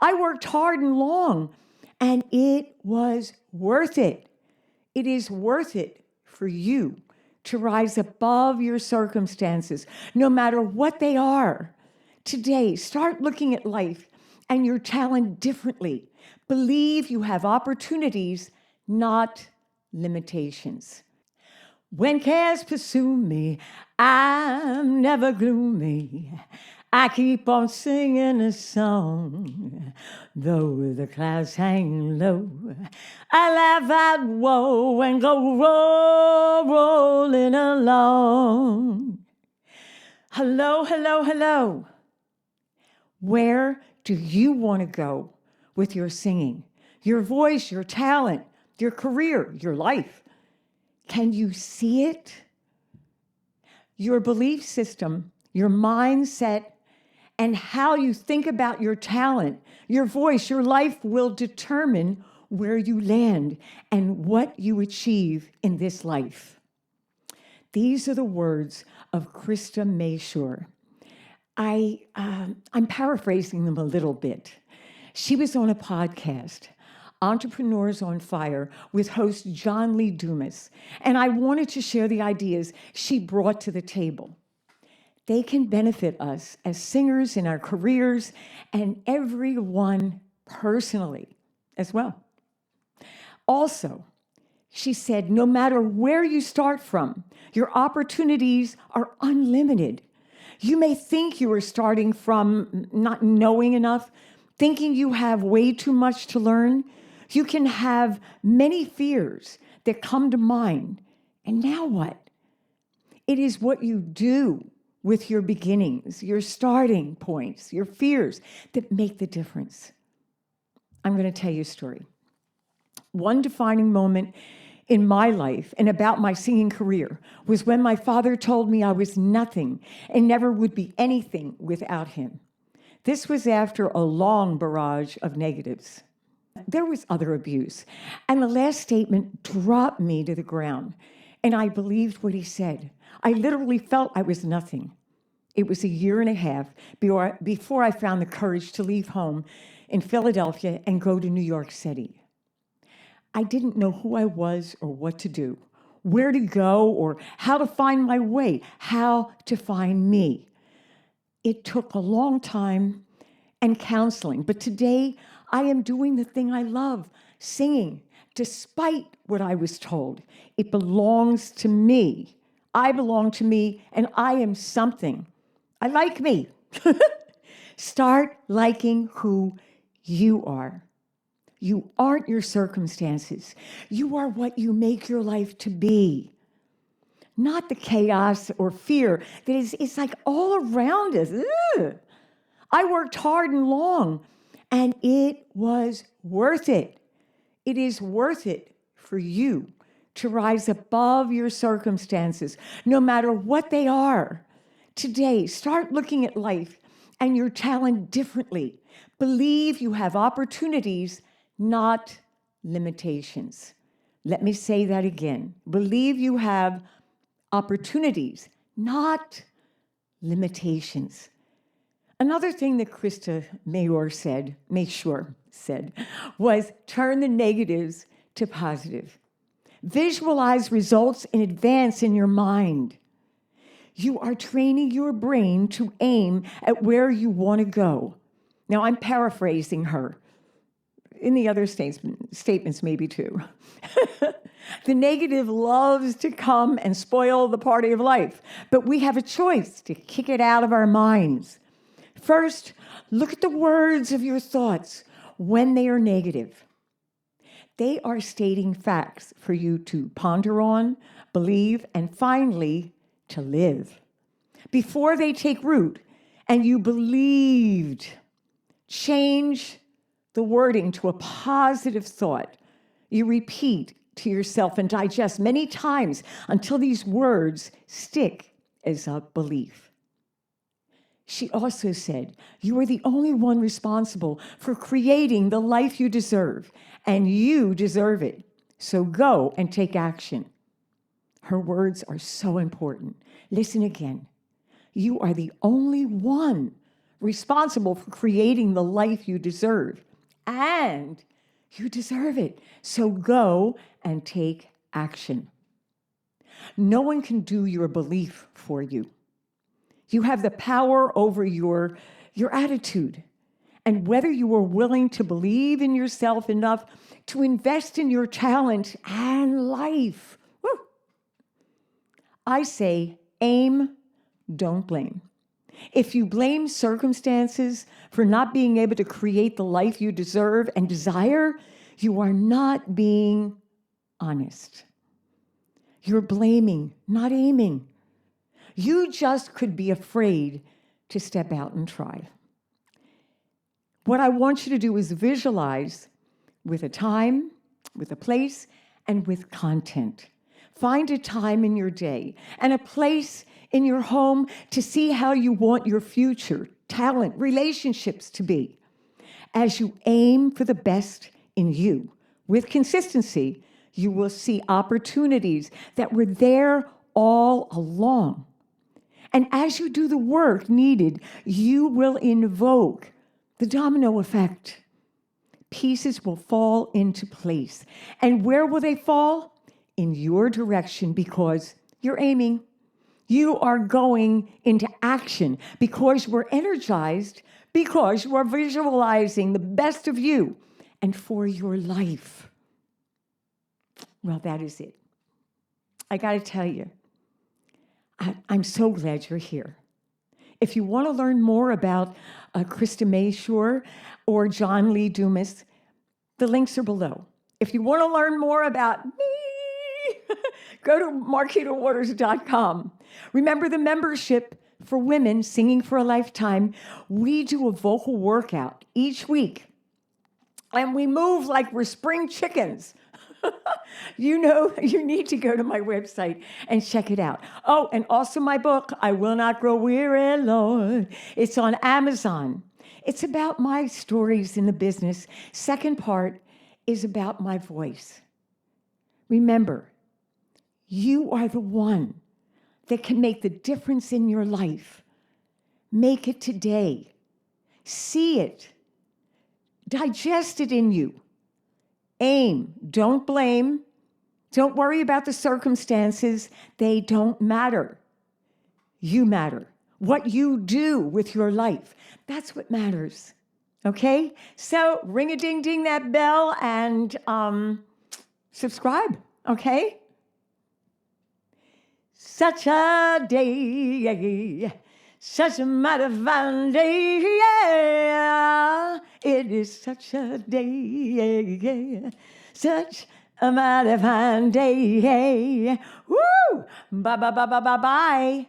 I worked hard and long, and it was worth it. It is worth it for you to rise above your circumstances, no matter what they are. Today, start looking at life and your talent differently. Believe you have opportunities, not limitations. When cares pursue me, I'm never gloomy. I keep on singing a song, though the clouds hang low. I laugh out woe and go rolling along. Hello, hello, hello. Where do you want to go with your singing, your voice, your talent, your career, your life? Can you see it? Your belief system, your mindset, and how you think about your talent, your voice, your life will determine where you land and what you achieve in this life. These are the words of Krista Mashore. I'm paraphrasing them a little bit. She was on a podcast, Entrepreneurs on Fire, with host John Lee Dumas, and I wanted to share the ideas she brought to the table. They can benefit us as singers in our careers and everyone personally as well. Also, she said, no matter where you start from, your opportunities are unlimited. You may think you are starting from not knowing enough, thinking you have way too much to learn. You can have many fears that come to mind. And now what? It is what you do with your beginnings, your starting points, your fears that make the difference. I'm going to tell you a story. One defining moment in my life and about my singing career was when my father told me I was nothing and never would be anything without him. This was after a long barrage of negatives. There was other abuse, and the last statement dropped me to the ground, and I believed what he said. I literally felt I was nothing. It was a year and a half before I found the courage to leave home in Philadelphia and go to New York City. I didn't know who I was or what to do, where to go or how to find my way, how to find me. It took a long time and counseling, but today I am doing the thing I love, singing, despite what I was told. It belongs to me. I belong to me, and I am something. I like me. Start liking who you are. You aren't your circumstances. You are what you make your life to be. Not the chaos or fear that is like all around us. Ugh. I worked hard and long, and it was worth it. It is worth it for you to rise above your circumstances, no matter what they are. Today, start looking at life and your talent differently. Believe you have opportunities, not limitations. Let me say that again. Believe you have opportunities, not limitations. Another thing that Krista Mashore said was turn the negatives to positive. Visualize results in advance in your mind. You are training your brain to aim at where you want to go. Now, I'm paraphrasing her. In the other statements maybe too. The negative loves to come and spoil the party of life, but we have a choice to kick it out of our minds. First, look at the words of your thoughts when they are negative. They are stating facts for you to ponder on, believe, and finally, to live. Before they take root and you believed, change the wording to a positive thought. You repeat to yourself and digest many times until these words stick as a belief. She also said, you are the only one responsible for creating the life you deserve, and you deserve it. So go and take action. Her words are so important. Listen again. You are the only one responsible for creating the life you deserve. And you deserve it. So go and take action. No one can do your belief for you. You have the power over your attitude. And whether you are willing to believe in yourself enough to invest in your talent and life. Woo. I say, aim, don't blame. If you blame circumstances for not being able to create the life you deserve and desire, you are not being honest. You're blaming, not aiming. You just could be afraid to step out and try. What I want you to do is visualize with a time, with a place, and with content. Find a time in your day and a place in your home to see how you want your future, talent, relationships to be. As you aim for the best in you, with consistency, you will see opportunities that were there all along. And as you do the work needed, you will invoke the domino effect. Pieces will fall into place. And where will they fall? In your direction, because you're aiming. You are going into action because you are energized, because you are visualizing the best of you and for your life. Well, that is it. I got to tell you, I'm so glad you're here. If you want to learn more about Krista Mashore or John Lee Dumas, the links are below. If you want to learn more about me, go to marquitawaters.com. Remember the membership for women singing for a lifetime. We do a vocal workout each week, and we move like we're spring chickens. You know, you need to go to my website and check it out. Oh, and also my book, I Will Not Grow Weary, Lord. It's on Amazon. It's about my stories in the business. Second part is about my voice. Remember, you are the one that can make the difference in your life. Make it today. See it. Digest it in you. Aim. Don't blame. Don't worry about the circumstances. They don't matter. You matter. What you do with your life, that's what matters. Okay? So ring-a-ding-ding that bell and subscribe. Okay? Such a day, such a mighty fine day, yeah. It is such a day, yeah. Such a mighty fine day. Woo! Bye, bye, bye, bye, bye, bye.